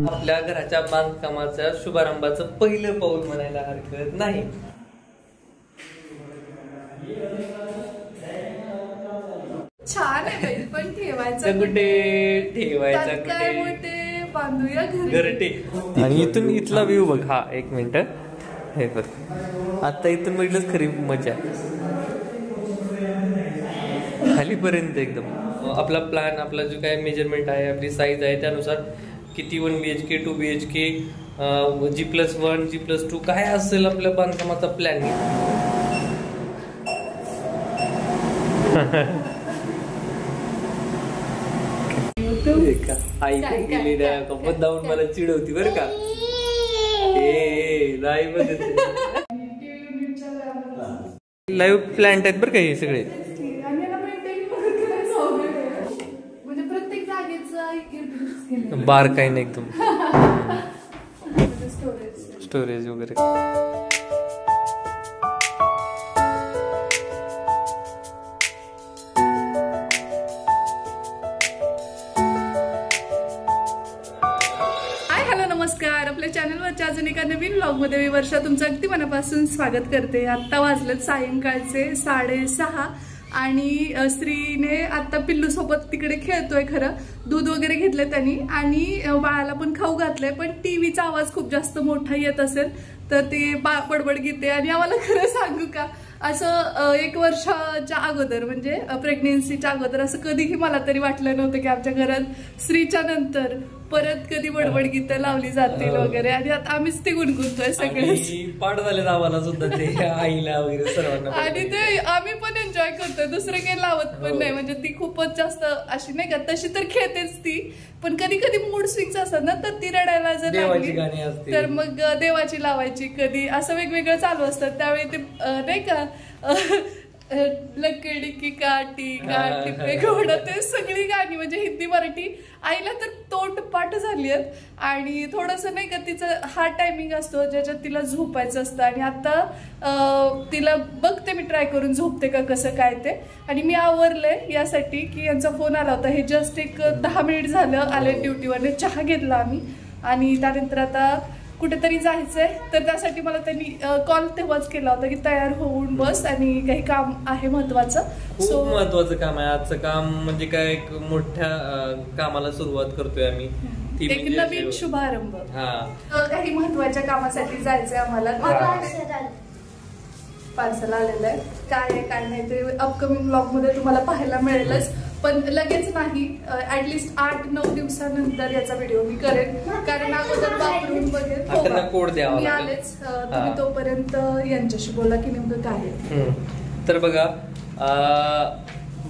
आपल्या घराच्या बांधकामाच्या शुभारंभाचं पहिलं पाऊल म्हणायला हरकत नाही. छान आहे पण ठेवायचं कुठे ठेवायचा कुठे बांधूया घरटे. आणि इथून इथला व्ह्यू बघ. हा एक मिनिट हे बघ. आता इथून बघितलंच खरी मजा खालीपर्यंत एकदम. आपला प्लॅन, आपला जो काय मेजरमेंट आहे, आपली साईज आहे त्यानुसार किती 1 BHK 2 BHK G+1 G+2 काय असेल आपल्या बांधकामाचा प्लॅन. आई पण गेली ना कपत जाऊन मला चिडवती बरं का. नाही बघत लाईव्ह प्लॅन्ट आहेत बरं का हे सगळे. म्हणजे प्रत्येक जागेचा बार काही नाही एकदम स्टोरेज वगैरे. नमस्कार. आपल्या चॅनलवरच्या अजून एका नवीन व्लॉगमध्ये मी वर्षा तुमचं अगदी मनापासून स्वागत करते. आत्ता वाजलेत सायंकाळचे 6:30 आणि श्रीने आता पिल्लू सोबत तिकडे खेळतोय. खरं दूध वगैरे घेतलंय त्यांनी आणि बाळाला पण खाऊ घातलंय. पण टीव्हीचा आवाज खूप जास्त मोठा येत असेल तर ते बडबड घेते. आणि आम्हाला खरं सांगू का, असं 1 वर्षाच्या अगोदर म्हणजे प्रेग्नेन्सीच्या अगोदर असं कधीही मला तरी वाटलं नव्हतं की आमच्या घरात श्रीच्या नंतर परत कधी बडबड गीतं लावली जातील वगैरे. आणि आता आम्हीच ते गुणगुणतोय सगळे. पाठ झाले आम्हाला सुद्धा ते आईला वगैरे सर्वांना. आणि ते आम्ही पण एन्जॉय करतोय, दुसरं काही लावत पण नाही. म्हणजे ती खूपच जास्त अशी नाही का, तशी तर खेळतेच ती, पण कधी कधी मूड स्विंग्स असतात ना, तर ती रडायला जर लागली तर मग देवाची लावायची, कधी असं वेगवेगळं चालू असतात. त्यावेळी ते नाही का लकडी की काठी काठी पे घोडा, ते सगळी गाणी म्हणजे हिंदी मराठी आईला तर तोंडपाठ झाली आहेत. आणि थोडंसं नाही का तिचं हा टायमिंग असतो ज्याच्यात तिला झोपायचं असतं. आणि आता तिला बघते मी, ट्राय करून झोपते का कसं काय ते. आणि मी आवरले यासाठी की यांचा फोन आला होता. हे जस्ट एक 10 मिनिट झालं आले ड्युटीवरने. चहा घेतला आम्ही आणि त्यानंतर आता कुठेतरी जायचंय, तर त्यासाठी मला त्यांनी कॉल तेव्हाच केला होता की तयार होऊन बस आणि काही काम आहे महत्वाचं. खूप महत्वाचं काम आहे आजचं. काम म्हणजे काय, एक मोठ्या कामाला सुरुवात करतोय आम्ही. एक नवीन शुभारंभ. काही महत्वाच्या कामासाठी जायचंय आम्हाला. पार्सल आलेलं आहे. काय आहे काय नाही ते अपकमिंग ब्लॉग मध्ये तुम्हाला पाहायला मिळेलच. पण लगेच नाही, ऍटलिस्ट 8-9 दिवसानंतर याचा व्हिडिओ मी करेन. कारण अगोदर वापरून बघेल मी आलेच. तुम्ही तोपर्यंत यांच्याशी बोला की नेमकं काय आहे. तर बघा,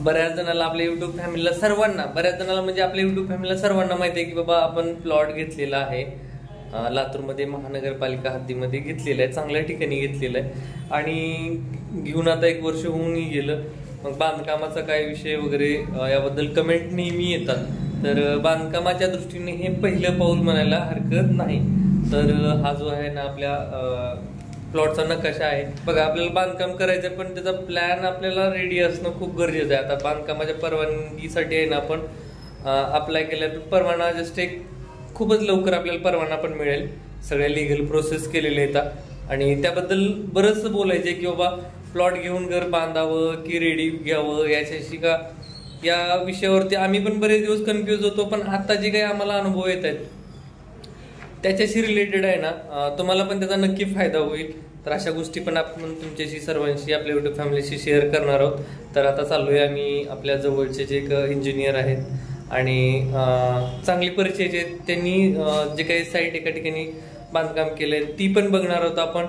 बऱ्याच जणांना आपल्या युट्यूब फॅमिलीला सर्वांना, बऱ्याच जणांना म्हणजे आपल्या युट्यूब फॅमिलीला सर्वांना माहिती आहे की बाबा आपण प्लॉट घेतलेला आहे लातूरमध्ये, महानगरपालिका हद्दीमध्ये घेतलेलं आहे, चांगल्या ठिकाणी घेतलेलं आहे. आणि घेऊन आता 1 वर्ष होऊनही गेलं. मग बांधकामाचा काय विषय वगैरे याबद्दल कमेंट नेहमी येतात. तर बांधकामाच्या दृष्टीने हे पहिलं पाऊल म्हणायला हरकत नाही. तर हा जो आहे ना आपल्या प्लॉटचा नकाशा आहे बघा. आपल्याला बांधकाम करायचं पण त्याचा प्लॅन आपल्याला रेडी असणं खूप गरजेचं आहे. आता बांधकामाच्या परवानगीसाठी आहे ना आपण अप्लाय केल्या तर परवाना जस्ट एक खूपच लवकर आपल्याला परवाना पण मिळेल. सगळ्या लिगल प्रोसेस केलेल्या येतात आणि त्याबद्दल बरंच बोलायचंय की बाबा प्लॉट घेऊन घर बांधावं की रेडी घ्यावं, याच्याशी का या विषयावरती आम्ही पण बरेच दिवस कन्फ्युज होतो. पण आता जे काही आम्हाला अनुभव येत आहेत त्याच्याशी रिलेटेड आहे ना, तुम्हाला पण त्याचा नक्की फायदा होईल. तर अशा गोष्टी पण आपण तुमच्याशी सर्वांशी आपल्या युट्यूब फॅमिलीशी शेअर करणार आहोत. तर आता चाललोय आम्ही आपल्या जवळचे जे एक इंजिनियर आहेत आणि चांगली परिचयाचे आहेत, त्यांनी जे काही साईट एका ठिकाणी बांधकाम केलंय ती पण बघणार आहोत आपण.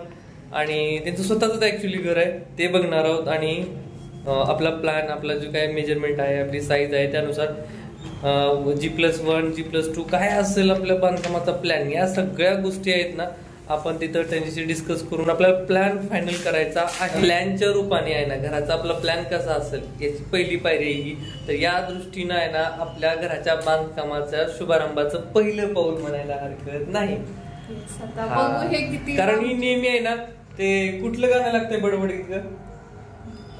आणि त्यांचं स्वतःच ऍक्च्युली घर आहे ते बघणार आहोत. आणि आपला प्लॅन, आपला जो काय मेजरमेंट आहे, आपली साईज आहे त्यानुसार G+1 G+2 काय असेल आपल्या बांधकामाचा प्लॅन, या सगळ्या गोष्टी आहेत ना आपण तिथं त्यांच्याशी डिस्कस करून आपल्याला प्लॅन फायनल करायचा आहे. प्लॅनच्या रूपाने आहे ना घराचा आपला प्लॅन कसा असेल याची पहिली पायरी आहे ही. तर या दृष्टीनं आहे ना आपल्या घराच्या बांधकामाच्या शुभारंभाचं पहिलं पाऊल म्हणायला हरकत नाही. हे किती कारण ही नेहमी आहे ना, ते कुठलं गाणं लागतंय बडबड गीत,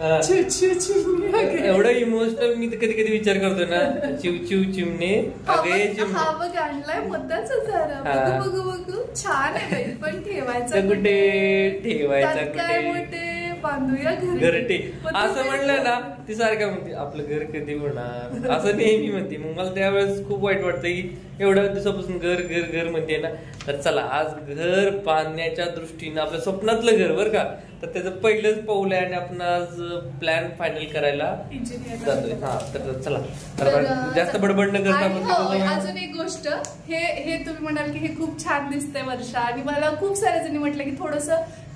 चिव चिव चिमणी एवढं इमोशनल मी कधी कधी विचार करतो ना, चिव चिव चिमणे अगे चिमणे. हा बघ आणलाय मुद्दाच जरा बघू बघू छान आहे बाई, पण ठेवायचा कुठे ठेवायचा काय कुठे मोठे बांधूया घरटे असं म्हणलं ना ती सारखं म्हणते आपलं घर कधी होणार असं नेहमी म्हणते. मग मला त्यावेळेस खूप वाईट वाटतं की एवढ्या दिवसापासून घर घर घर म्हणते ना. तर चला आज घर बांधण्याच्या दृष्टीनं आपल्या स्वप्नातलं घर बरं का, तर त्याचं पहिलंच पाऊल आहे आणि आपण आज प्लॅन फायनल करायला जातोय. हा तर चला जास्त बडबड न करता आपण. अजून एक गोष्ट, हे तुम्ही म्हणाल की हे खूप छान दिसतंय वर्षा, आणि मला खूप साऱ्या जणी म्हटलं की थोडस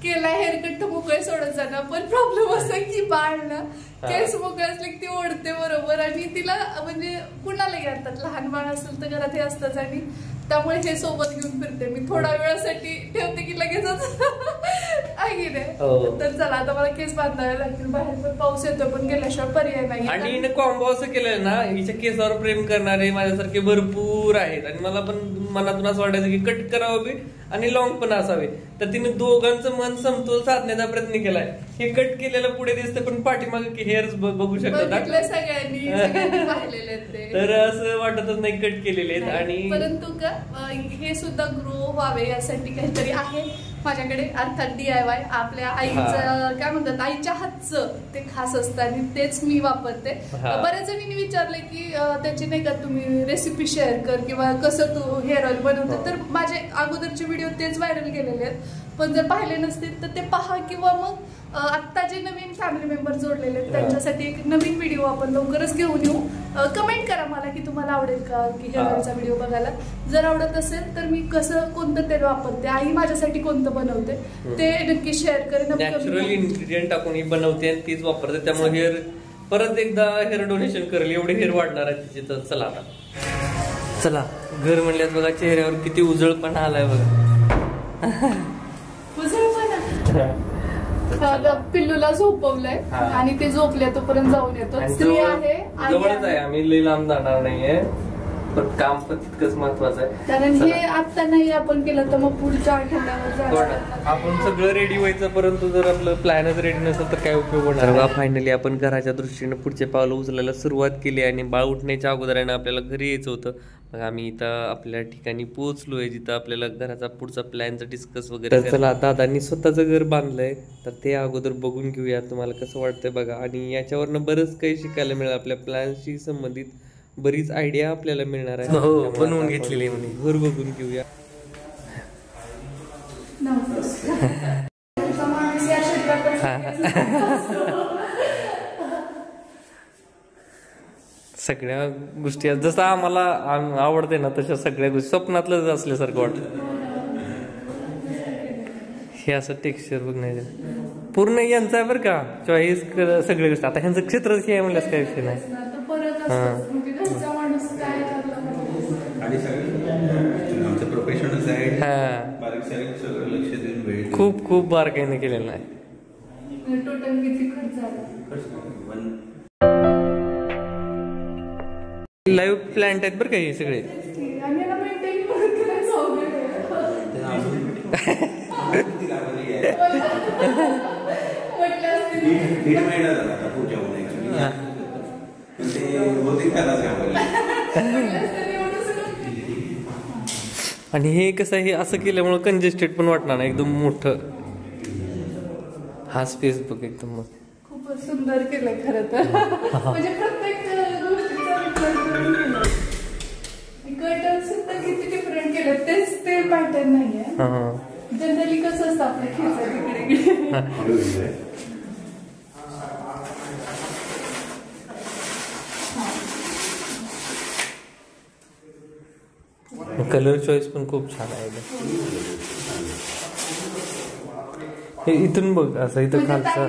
केला हेअरकट तर मोकळे सोडत जाणं, पण प्रॉब्लेम असा की बाळ ना केस मोकळे असले की ती ओढते बरोबर, आणि तिला म्हणजे कुणाला येतात लहान बाळ असेल तर घरात हे असतंच, आणि त्यामुळे हे सोबत घेऊन फिरते मी. थोड्या वेळासाठी ठेवते की लगेचच आहे नाही. तर चला आता मला केस बांधावे लागतील, बाहेर पण पाऊस येतो पण गेल्याशिवाय पर्याय नाही. आणि हिने कॉम्बो असं केलंय ना, हिच्या केसावर प्रेम करणारे माझ्यासारखे भरपूर आहेत, आणि मला पण मनातून असं वाटायचं की कट करावं बी आणि लॉंग पण असावे. तर तिने दोघांचं मन समतोल साधण्याचा प्रयत्न केलाय. हे कट केलेलं पुढे दिसतं पण पाठीमागे हेअर्स बघू शकतात सगळ्यांनी पाहिलेले. तर असं वाटतच नाही कट केलेले आहेत. आणि परंतु का हे सुद्धा ग्रो व्हावे यासाठी काहीतरी आहे माझ्याकडे, अर्थात DIY आपल्या आईचं काय म्हणतात आईच्या हातचं ते खास असतं आणि तेच मी वापरते. बऱ्याच जणींनी विचारले की त्याची नाही का तुम्ही रेसिपी शेअर कर किंवा कसं तू हेअर ऑइल बनवते, तर माझे अगोदरचे व्हिडिओ तेच व्हायरल केलेले आहेत. पण जर पाहिले नसतील तर ते पहा, किंवा मग आत्ता जे नवीन फॅमिली मेंबर जोडलेले आहेत त्यांच्यासाठी एक नवीन व्हिडिओ आपण लवकरच घेऊन येऊ. कमेंट करा मला की तुम्हाला आवडेल का की हेअर ऑइलचा व्हिडिओ बघायला. जर आवडत असेल तर मी कसं कोणतं तेल वापरते, आई माझ्यासाठी कोणतं बनवते ते नक्की शेअर करेन. नॅचरल इन्ग्रेडियंट टाकून बनवते आणि तीच वापरते, त्यामुळे हेअर परत एकदा हेअर डोनेशन करेल एवढे हेअर वाढणार आहे तिचे. तर चला आता चला घर म्हणल्यात बघा चेहऱ्यावर किती उजळपणा आलाय बघा. पिल्लूला झोपवलंय आणि ते झोपले तोपर्यंत जाऊन येतो. स्त्री आहे जवळच आहे, आम्ही लई लांब जाणार नाहीये, पण काम पण तितकंच महत्वाचं आहे. कारण हे आता नाही आपण केलं तर मग पुढच्या आठवड्यावर आपण सगळं रेडी व्हायचं, परंतु जर आपलं प्लॅनच रेडी नसेल तर काय उपयोग होणार बघा. फायनली आपण घराच्या दृष्टीने पुढचे पावलं उचलायला सुरुवात केली आणि बाळ उठण्याच्या अगोदर आपल्याला घरी यायचं होतं. मग आम्ही इथं आपल्या ठिकाणी पोहोचलोय जिथं आपल्याला घराचा पुढचा प्लॅनचा डिस्कस वगैरे. चला दादांनी स्वतःचं घर बांधलंय तर ते अगोदर बघून घेऊया तुम्हाला कसं वाटतंय बघा. आणि याच्यावरनं बरंच काही शिकायला मिळेल, आपल्या प्लॅनशी संबंधित बरीच आयडिया आपल्याला मिळणार आहे. हो बनवून घेतलेली म्हणे, घर बघून घेऊया. सगळ्या गोष्टी जसं आम्हाला आवडते ना तशा सगळ्या गोष्टी स्वप्नातलं असल्यासारखं वाटत. हे असं टेक्स्चर बघण्याचं पूर्ण यांचं आहे बरं का चॉईस सगळ्या गोष्टी. आता ह्यांचं क्षेत्रच हे म्हणल्यास काही विषय नाही. खूप खूप बारकाईने केलेलं आहे. लाईव्ह प्लांट आहेत बरं का हे सगळे. आणि हे कसं हे असं केल्यामुळे कंजेस्टेड पण वाटणार नाही, एकदम मोठं हा स्पेस बघ एकदम खूपच सुंदर केलंय खरं तर. म्हणजे प्रत्येक कर्टन सुद्धा किती डिफरंट केलं, तेच ते पॅटर्न नाहीये. जनरली कसं असतं आपल्या खेळाचं तिकडे. कलर चॉईस पण खूप छान आहे. हे इथून बघ असं इथं खालचं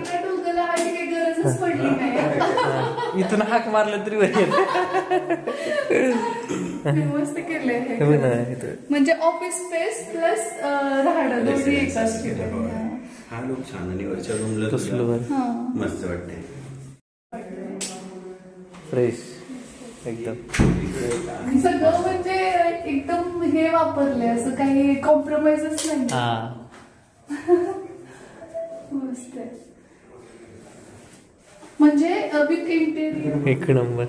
इथून हाक मारलं तरी मस्त केलंय. म्हणजे ऑफिस स्पेस प्लस राहणं दोन्ही एकाच ठिकाणी. हा लुक छान आणि वरच्या रूमला मस्त वाटते, फ्रेश एकदम. सगळं म्हणजे एकदम हे वापरलंय, असं काही कॉम्प्रोमाइजच नाही. मस्त आहे. म्हणजे विथ इंटेरियर एक नंबर.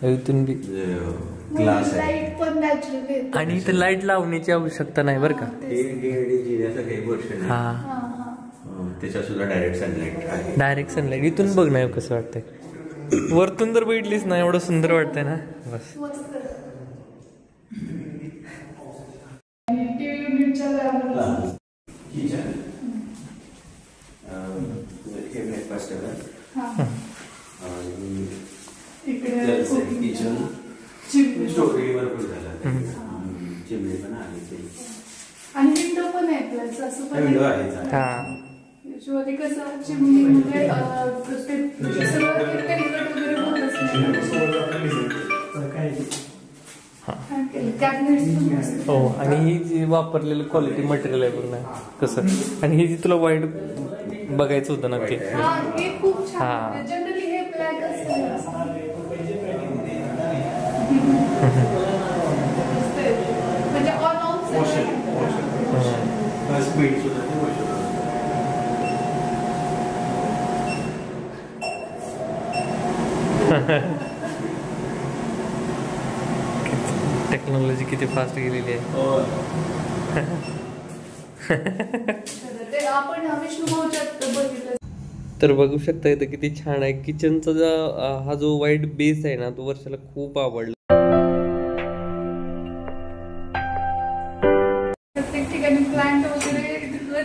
इथून बी ग्लास आहे लाईट पण नॅचरल येते. आणि इथं लाईट लावण्याची आवश्यकता नाही बरं का. हा त्याच्या सुद्धा डायरेक्ट सनलाईट आहे. Direct sunlight. इथून बघ ना कसं वाटतंय. वरतून जर बघितलीस ना एवढं सुंदर वाटतंय ना बस. किचन स्टोरेज भरपूर झाला. चिमणी पण आहे आणि विंडो पण आहे प्लस असं पण विंडो आहे. हा युजली कसं चिमणीमध्ये सगळं तेलकट वगैरे होत असते. हो. आणि ही जी वापरलेलं क्वालिटी मटेरियल आहे बघ ना कसं. आणि ही जी तुला वाईट बघायचं होतं नक्की. हे खूप छान. जनरली हे ब्लॅक असतं म्हणजे ऑन ऑफ स्पीड सुद्धा टेक्नॉलॉजी किती फास्ट गेलेली आहे. आपण विष्णू भाऊच्यात बघितलं. तर बघू शकता इथं किती छान आहे. किचनचा हा जो व्हाईट बेस आहे ना तो वर्षाला खूप आवडला. प्रत्येक ठिकाणी प्लांट वगैरे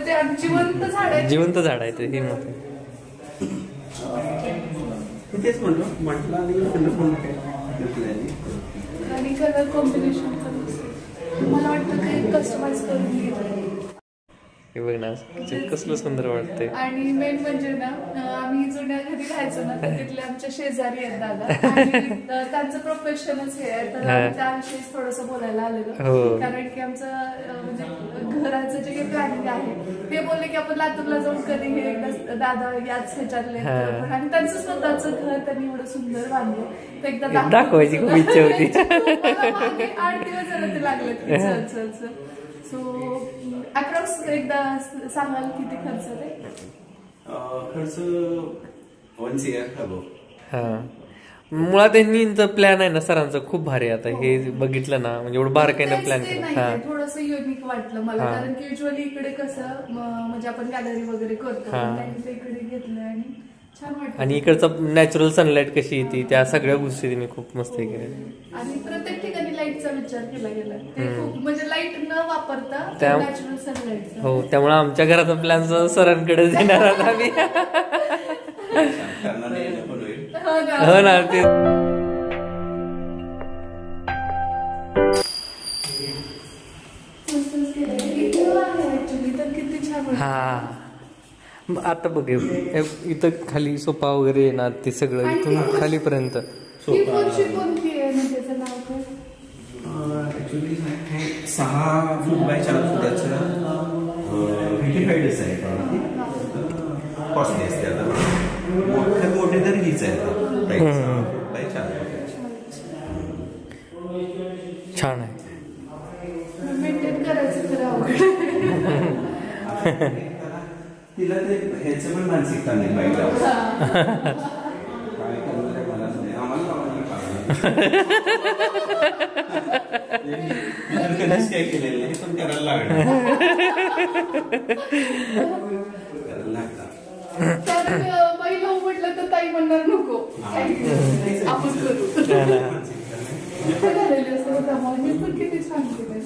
ते जिवंत झाड आहे. जिवंत झाड आहे ते. हे मत तेच म्हणतो म्हटलं आणि कलर कॉम्बिनेशन मला वाटतं काही कस्टमाइज करून घेतलं. हे बघ ना किचन कसलं सुंदर वाटतंय. आणि मेन म्हणजे ना आम्ही जुन्या घरी राहायचो ना तर तिथले आमच्या शेजारी आहेत दादा आणि त्यांचं प्रोफेशनच हे आहे. तर आम्ही त्याविषयीच थोडंसं बोलायला आलेलो. कारण की आमचं म्हणजे घराचं जे काही प्लॅनिंग आहे ते बोलले की आपण लातूरला जाऊन कधी हे एकदा दादा याच ह्याच्यातले. आणि त्यांचं स्वतःचं घर त्यांनी एवढं सुंदर बांधलं तर एकदा दाखवायची खूप इच्छा होती. 8 दिवस झालं ते लागलं की चल चल चल. सो अप्रॉक्स एकदा सांगाल किती खर्च ते. खर्च 1 CR हवं. हा मुळात त्यांचा प्लॅन आहे ना सरांचा खूप भारी. आता हे बघितलं ना म्हणजे एवढं बारकाईनं प्लॅन केलं. थोडंसं युनिक वाटलं मला. कारण की युजली इकडे कसं म्हणजे आपण गॅलरी वगैरे करतो त्यांनी इकडे घेतलं आणि छान वाटतं. आणि इकडचा नॅचरल सनलाईट कशी येते त्या सगळ्या गोष्टी त्यांनी खूप मस्त केल्या. आणि प्रत्येक ठिकाणी लाईटचा विचार केला गेला. ते खूप म्हणजे लाईट न वापरता नॅचरल सनलाईट. हो त्यामुळे आमच्या घराचा प्लॅन सरांकडे देणार आहोत आम्ही. हो ना ते. हा आता बघ इथं खाली सोफा वगैरे येणार ते सगळं इथून खालीपर्यंत. ऍक्च्युली 6 फूट बाय 4 फुटाचं व्हिटिफाईडच आहे. कॉस्टली असते. आता मोठे तर हीच आहे. 6 फूट बाय 4 फुटाची छान आहे. मेंटेन करायचं खरं अवघड. तिला ते ह्याचं पण मानसिकता नाही पाहिजे. काय करणार मला नाही. आम्हाला कधीच काय केलेलं नाही पण करायला लागणार. पहिलं म्हटलं तर ताई म्हणणार नको आपण करू. किती छान केलं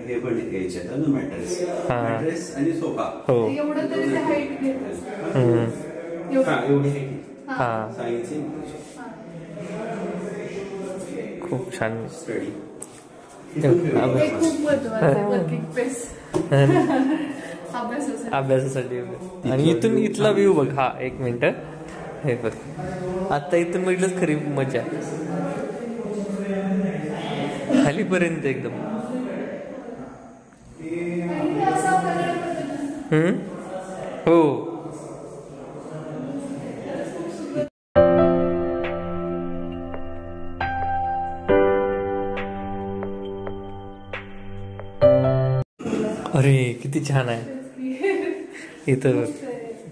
हे पण घ्यायचे मॅट्रेस आणि सोफा. एवढं तरी हाईट घेत एवढी खूप छान स्टडी. खूप महत्वाचं वर्किंग स्पेस अभ्यासासाठी. आणि इथून इथला व्ह्यू बघ. हा 1 मिनिट हे बघ. आता इथून बघितलंच खरी मजा. खालीपर्यंत एकदम. हो अरे किती छान आहे इथं.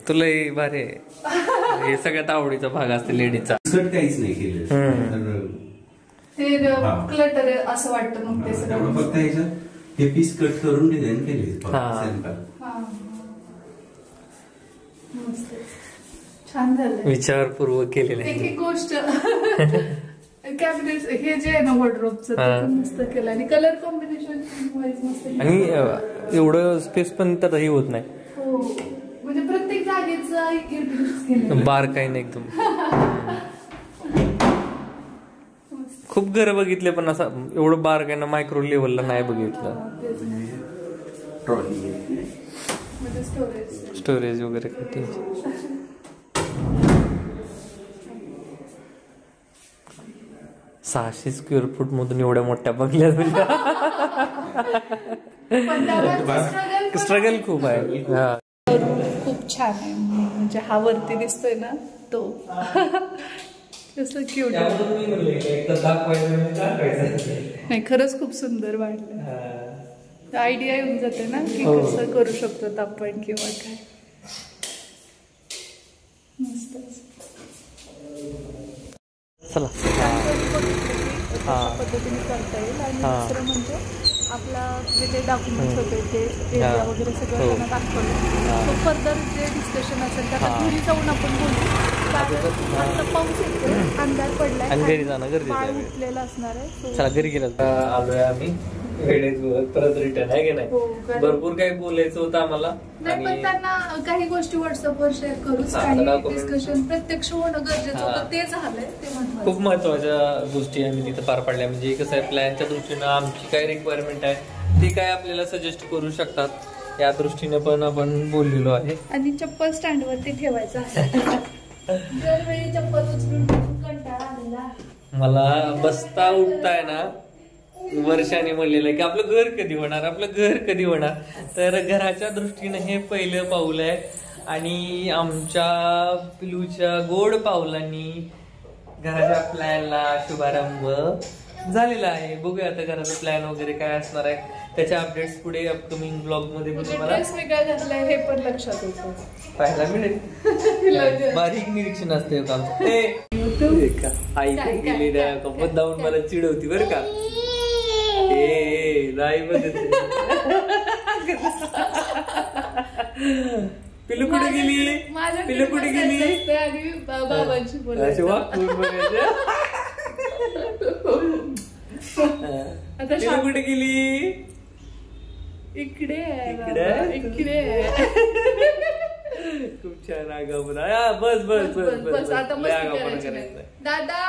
तुला भारी आहे, हे सगळ्यात आवडीचा भाग असते लेडीजचा. काहीच नाही केलं ते क्लटर असं वाटतं मग ते सगळं. फक्त ह्याच्यात हे पीस कट करून डिझाईन केले. छान झालं, विचारपूर्वक केलेलं एक एक गोष्ट. कॅबिनेट हे जे आहे ना वॉर्डरोबचं मस्त केलं आणि कलर कॉम्बिनेशन मस्त. आणि एवढं स्पेस पण त्यात हे होत नाही. हो, म्हणजे प्रत्येक जागेचं युटिलाइज केलं. बार काही नाही एकदम. खूप घर बघितले पण असं एवढं बार काय ना मायक्रो लेवलला नाही बघितलं. स्टोरेज वगैरे काही. 600 स्क्वेअर फूट मधून एवढ्या मोठ्या बंगल्यात स्ट्रगल खूप आहे. खूप छान आहे, म्हणजे हा वरती दिसतोय ना तो कसं क्यूट. नाही खरंच खूप सुंदर वाटलं. आयडिया येऊन जाते ना की कसं करू शकतो आपण किंवा काय. मस्त चला पद्धतीने करता येईल. आणि दुसरं म्हणजे आपला जे काही डॉक्युमेंट्स होते ते एरिया वगैरे सगळं त्यांना दाखवलं. फर्दर जे डिस्कशन असेल त्याला घरी जाऊन आपण बोलू. कारण पाऊस येतो, अंधार पडलाय, घरी जाणं गरजेचं पाळ आहे. उठलेला असणार आहे. चला घरी गेलं आलोय आम्ही परत रिटर्न आहे की नाही. भरपूर काही बोलायचं होतं आम्हाला. नाही पण त्यांना काही गोष्टी व्हॉट्सअपवर शेअर करूच. काही डिस्कशन प्रत्यक्ष होणं गरजेचं होतं, ते झालंय. ते खूप महत्वाच्या गोष्टी आम्ही तिथं पार पडल्या. म्हणजे कसं आहे, प्लॅनच्या दृष्टीनं आमची काय रिक्वायरमेंट आहे ती काय आपल्याला सजेस्ट करू शकतात, या दृष्टीने पण आपण बोललेलो आहे. आणि चप्पल स्टँड वरती ठेवायचं आहे. दरवेळी चप्पल उचलून कंटाळा आलेला. मला बसता उठताय ना वर्षाने म्हणलेलं आहे की आपलं घर कधी होणार, आपलं घर कधी होणार. तर घराच्या दृष्टीने हे पहिलं पाऊल आहे. आणि आमच्या पिलूच्या गोड पावलांनी घराच्या प्लॅनला शुभारंभ झालेला आहे. बघूया आता घराचा प्लॅन वगैरे काय असणार आहे, त्याच्या अपडेट्स पुढे अपकमिंग ब्लॉग मध्ये मला वेगळा घातलाय हे पण लक्षात येतं, पाहायला मिळेल. बारीक निरीक्षण असते आई गेली जाऊन मला चिडवती बरं का. पिलू कुठे गेली, पिलू कुठे गेली, बाबांशी बोलायचं. पिलू कुठे गेली, इकडे इकडे. खूप छान आगाऊ. बस बस बस बस आता दादा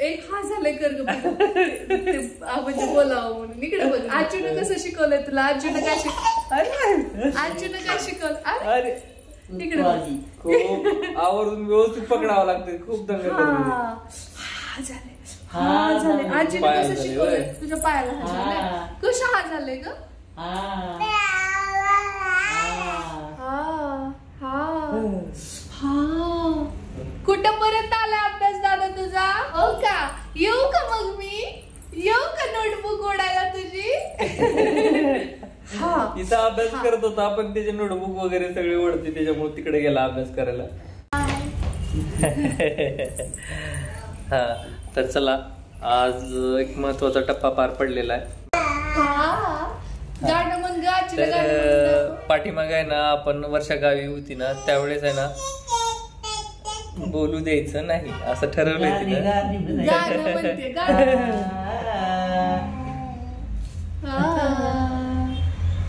एक हा झालंय कर म्हणजे बोलावं म्हणून. इकडे बघ, आजीनं कसं शिकवलंय तुला, आजीनं काय आजीनं काय शिकवलं. अरे इकडे खूप आवडून व्यवस्थित पकडावं लागतं. खूप दंगा झाले, हा झाले. आजीनं कसं शिकवलंय तुझ्या पायाला, कसं हा झालंय ग. कुठपर्यंत आला अभ्यास दादा तुझा. हो का, येऊ का मग मी, येऊ का नोटबुक ओढायला तुझी. इथं अभ्यास करत होता पण त्याचे नोटबुक वगैरे सगळे ओढते, त्याच्यामुळे तिकडे गेला अभ्यास करायला. हा तर चला, आज एक महत्वाचा टप्पा पार पडलेला आहे. तर पाठीमागे आहे ना, आपण वर्षा गावी होती ना त्यावेळेस आहे ना बोलू द्यायचं नाही असं ठरवलंय तिनं.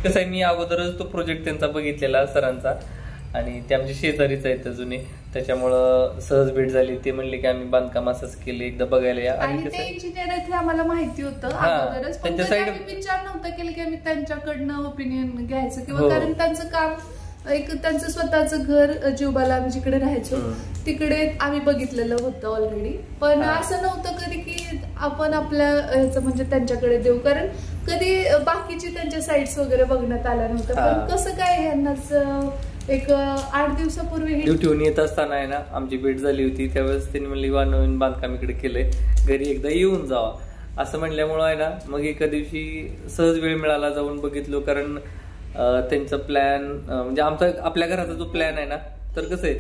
कसं आहे, मी अगोदरच तो प्रोजेक्ट त्यांचा बघितलेला सरांचा, आणि ते आमचे शेजारीच आहेत अजूनही, त्याच्यामुळं सहज भेट झाली. ते म्हणले की आम्ही बांधकाम असंच केले, एकदा बघायला या. आणि ते इंजिनियर आहेत हे आम्हाला माहिती होतं अगोदरच, पण विचार नव्हता केला की आम्ही त्यांच्याकडनं ओपिनियन घ्यायचं किंवा. कारण त्यांचं काम एक त्यांचं स्वतःचं घर जीवबाला आम्ही जिकडे राहायचो तिकडे आम्ही बघितलेलं होतं ऑलरेडी. पण असं नव्हतं कधी की आपण आपल्या ह्याचं म्हणजे त्यांच्याकडे देऊ, कारण कधी बाकीची त्यांच्या साईट्स वगैरे बघण्यात आल्या नव्हत्या. पण कसं काय ह्यांनाच एक 8 दिवसापूर्वी ड्युटीहून येत असताना आहे ना आमची भेट झाली होती. त्यावेळेस त्यांनी म्हणली नवीन बांधकाम इकडे केलंय, घरी एकदा येऊन जावा. असं म्हणल्यामुळं आहे ना, मग एका दिवशी सहज वेळ मिळाला, जाऊन बघितलो. कारण त्यांचा प्लॅन म्हणजे आमचा आपल्या घराचा जो प्लॅन आहे ना, तर कसं आहे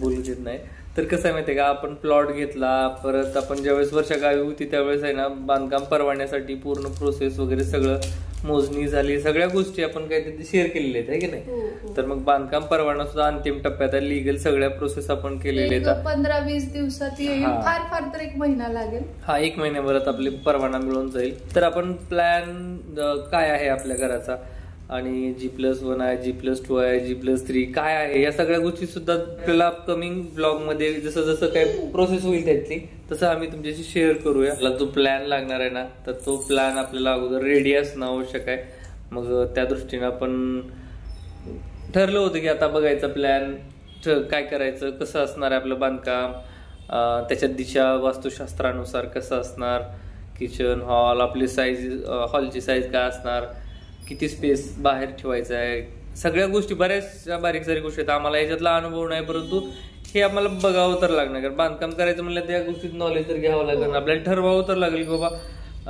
बोलू देत नाही, तर कसं आहे माहितीये का, आपण प्लॉट घेतला, परत आपण ज्यावेळेस वर्षा गावी होती त्यावेळेस आहे ना, बांधकाम परवान्यासाठी पूर्ण प्रोसेस वगैरे सगळं मोजणी झाली, सगळ्या गोष्टी आपण काय तिथे शेअर केलेल्या आहेत, की नाही. तर मग बांधकाम परवाना सुद्धा अंतिम टप्प्यात आहे, लिगल सगळ्या प्रोसेस आपण केलेल्या आहेत. 15-20 दिवसात येईल, फार तर 1 महिना लागेल. हा, 1 महिन्याभरात आपले परवाना मिळून जाईल. तर आपण प्लॅन काय आहे आपल्या घराचा, आणि G+1 आहे, G+2 आहे, G+3 काय आहे, या सगळ्या गोष्टी सुद्धा आपल्याला अपकमिंग ब्लॉग मध्ये जसं जसं काय प्रोसेस होईल त्याची तसं आम्ही तुमच्याशी शेअर करूया. जो प्लॅन लागणार आहे ना, तर तो प्लॅन आपल्याला अगोदर रेडी असणं आवश्यक आहे. मग त्या दृष्टीने आपण ठरलं होतं की आता बघायचा प्लॅन, काय करायचं, कसं असणार आहे आपलं बांधकाम, त्याच्यात दिशा वास्तुशास्त्रानुसार कसं असणार, किचन हॉल, आपली साईज, हॉलची साईज काय असणार, किती स्पेस बाहेर ठेवायचा आहे, सगळ्या गोष्टी, बऱ्याचशा बारीक सारी गोष्टी आहेत. आम्हाला याच्यातला अनुभव नाही, परंतु हे आम्हाला बघावं तर लागणार. कारण बांधकाम करायचं म्हणलं त्या गोष्टीत नॉलेज तर घ्यावं लागेल, आपल्याला ठरवावं तर लागेल की बाबा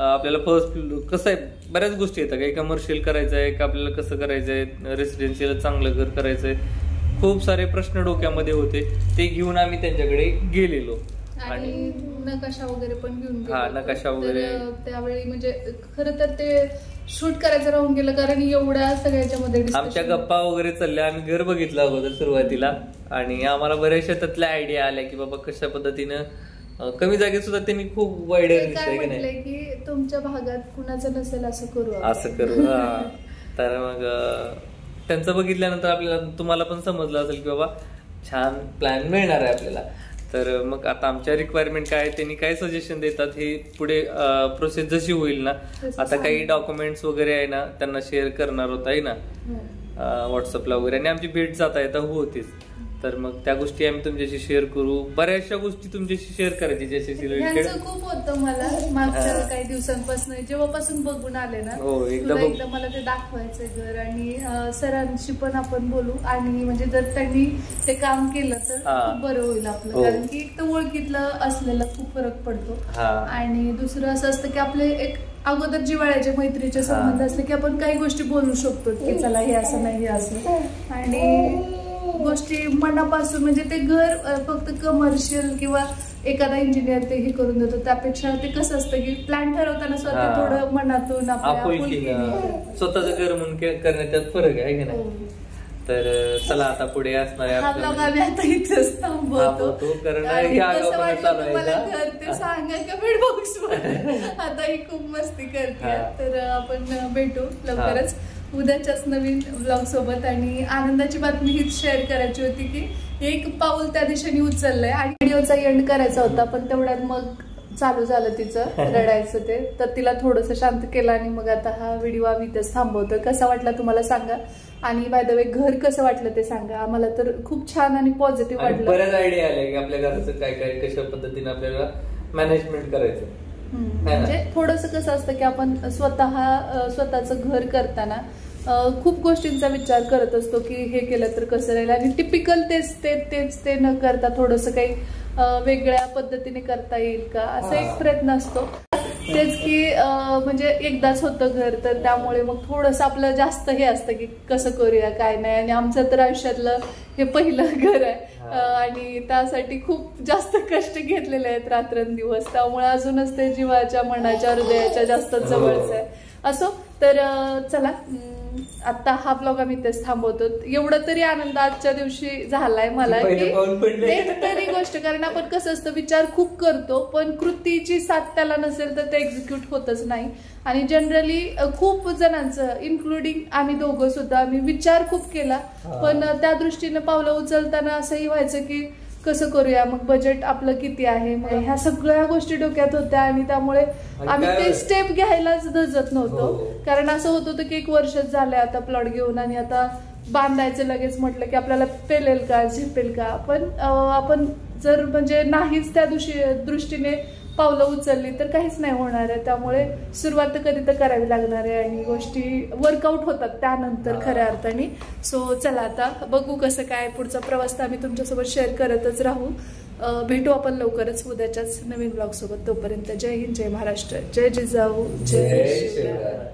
आपल्याला फर्स्ट कसं आहे, बऱ्याच गोष्टी येतात, काही कमर्शियल करायचं आहे का, आपल्याला कसं करायचं आहे, रेसिडेन्शियल चांगलं घर करायचं आहे, खूप सारे प्रश्न डोक्यामध्ये होते. ते घेऊन आम्ही त्यांच्याकडे गेलेलो आणि नकाशा वगैरे पण घेऊन गेलो. हा, नकाशा वगैरे त्यावेळी म्हणजे खरं तर ते शूट करायचं राहून गेलं, कारण एवढ्या सगळ्याच्या मध्ये आमच्या गप्पा वगैरे चालल्या. आम्ही घर बघितलं अगोदर सुरुवातीला, आणि आम्हाला बऱ्याचशा त्यातल्या आयडिया आल्या की बाबा कशा पद्धतीनं कमी जागेत सुद्धा त्यांनी खूप वाईडर दिसतंय की तुमच्या भागात कुणाचं नसेल असं करू. तर मग त्यांचं बघितल्यानंतर आपल्याला, तुम्हाला पण समजलं असेल की बाबा छान प्लॅन मिळणार आहे आपल्याला. तर मग आता आमच्या रिक्वायरमेंट काय, त्यांनी काय सजेशन देतात, हे पुढे प्रोसेस जशी होईल ना, आता काही डॉक्युमेंट्स वगैरे आहे ना, त्यांना शेअर करणार होत आहे ना व्हॉट्सअपला वगैरे, आणि आमची भेट जाता येता होतीच. तर मग त्या गोष्टी आम्ही तुमच्याशी शेअर करू, बऱ्याचशा गोष्टी तुमच्याशी शेअर करायची, ज्याच्याशी रिलेटेड खूप होतं मला मागच्या काही दिवसांपासून, जेव्हापासून बघून आले ना, एकदा मला ते दाखवायचं घर, आणि सरांशी पण आपण बोलू, आणि म्हणजे जर त्यांनी ते काम केलं तर खूप बरं होईल आपलं. कारण की एक तर ओळखीतलं असलेला खूप फरक पडतो, आणि दुसरं असं असतं की आपले एक अगोदर जिव्हाळ्याचे मैत्रीचे संबंध असले की आपण काही गोष्टी बोलू शकतो की चला हे असं नाही, हे असं, आणि गोष्टी मनापासून, म्हणजे ते घर फक्त कमर्शियल किंवा एखादा इंजिनियर ते हे करून देतो, त्यापेक्षा ते कसं असतं की प्लॅन ठरवताना स्वतः थोडं मनातून स्वतःचं घर म्हणून करण्यात त्यात फरक आहे की नाही. तर चला आता पुढे असणार आहे आम्ही आता इथंच थांबवतो, कारण घर ते सांगा कमेंट बॉक्स मध्ये. आता ही खूप मस्ती करते, तर आपण भेटू लवकरच उद्याच्याच नवीन ब्लॉग सोबत. आणि आनंदाची बातमी हीच शेअर करायची होती की एक पाऊल त्या दिशेने उचललंय, आणि व्हिडिओचा एंड करायचा होता, पण तेवढ्यात मग चालू झालं तिचं रडायचं ते, तर तिला थोडंसं शांत केलं, आणि मग आता हा व्हिडिओ आम्ही इथंच थांबवतोय. कसा वाटला तुम्हाला सांगा, आणि बाय द वे घर कसं वाटलं ते सांगा. आम्हाला तर खूप छान आणि पॉझिटिव्ह वाटलं. बऱ्याच आयडिया आल्या की आपल्या घराचं काय काय कशा पद्धतीने आपल्याला मॅनेजमेंट करायचं. म्हणजे थोडंसं कसं असतं की आपण स्वतःचं घर करताना खूप गोष्टींचा विचार करत असतो की हे केलं तर कसं राहील, आणि टिपिकल तेच ते न करता थोडंसं काही वेगळ्या पद्धतीने करता येईल का, असा एक प्रयत्न असतो. तेच की म्हणजे एकदाच होतं घर, तर त्यामुळे मग थोडंसं आपलं जास्त हे असतं की कसं करूया काय नाही. आणि आमचं तर आयुष्यातलं हे पहिलं घर आहे, आणि त्यासाठी खूप जास्त कष्ट घेतलेले आहेत रात्रंदिवस, त्यामुळे अजूनच ते जीवाच्या, मनाच्या, हृदयाच्या जास्त जवळच आहे. असो, तर चला आता हा ब्लॉग आम्ही तेच थांबवतो. एवढं तरी आनंद आजच्या दिवशी झालाय मला की एक तरी गोष्ट, कारण आपण कसं असतं विचार खूप करतो, पण कृतीची साथ त्याला नसेल तर ते एक्झिक्यूट होतच नाही. आणि जनरली खूप जणांचं इन्क्लुडिंग आम्ही दोघं सुद्धा, आम्ही विचार खूप केला, पण त्या दृष्टीनं पावलं उचलताना असंही व्हायचं की कसं करूया, मग बजेट आपलं किती आहे, मग ह्या सगळ्या गोष्टी डोक्यात होत्या, आणि त्यामुळे आम्ही ते स्टेप घ्यायलाच धजत नव्हतो. कारण असं होत होतं की 1 वर्षच झालंय आता प्लॉट घेऊन, आणि आता बांधायचं लगेच म्हटलं की आपल्याला पेलेल का, झेपेल का. पण आपण जर म्हणजे नाहीच त्या दृष्टीने पावलं उचलली तर काहीच नाही होणार आहे. त्यामुळे सुरुवात तर कधी तर करावी लागणार आहे, आणि गोष्टी वर्कआउट होतात त्यानंतर खऱ्या अर्थाने. सो चला आता बघू कसं काय पुढचा प्रवास, तर आम्ही तुमच्यासोबत शेअर करतच राहू. भेटू आपण लवकरच उद्याच्याच नवीन ब्लॉग सोबत. तोपर्यंत जय हिंद, जय महाराष्ट्र, जय जिजाऊ, जय शिवराय.